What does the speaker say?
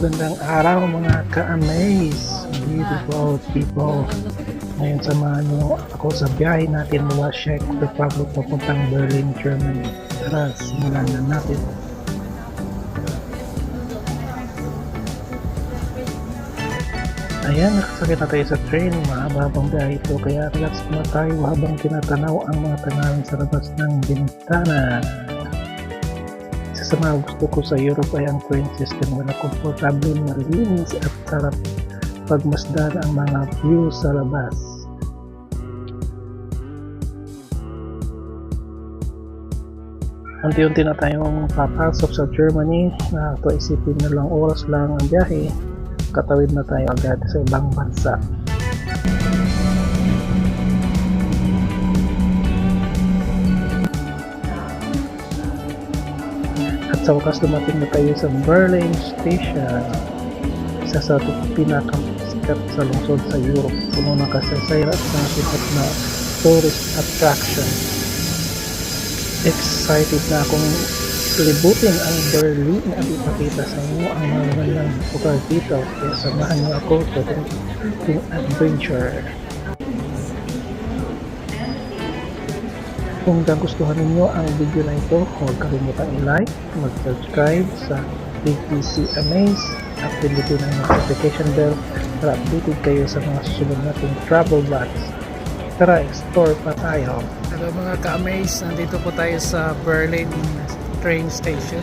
Magandang araw mga ka-amaze, beautiful people. Ngayon samahan niyo ako sa biyahe natin mula Czech Republic papuntang Berlin, Germany. Tara, simulan na natin. Ayan, nakasakit na tayo sa train. Mahaba-habang biyahe ito, kaya relax muna tayo habang tinatanaw ang mga tanawin sa labas ng bintana. Sa mga gusto ko sa Europe ay ang train system na komportable, malinis at sarap pagmasdan ang mga view sa labas. Unti-unti na tayong papasok sa Germany. Isipin na lang oras lang ang biyahe, katawid na tayo agad sa ibang bansa. Sa wakas dumating na tayo sa Berlin Station, isa sa pinakasikat sa lungsod sa Europe, puno ng kasaysayan at mga sikat na tourist attraction. Excited na akong libutin ang Berlin at ipakita sa inyo ang mga magandang lugar dito, kaya samahan niyo ako sa ating adventure. Kung nagustuhan ninyo ang video na ito, huwag kalimutang i-like, mag-subscribe sa BBC Amaze at pindutin ang notification bell para updated kayo sa mga susunod nating travel vlogs. Tara, explore pa tayo. Hello mga ka-Amaze, nandito po tayo sa Berlin train station.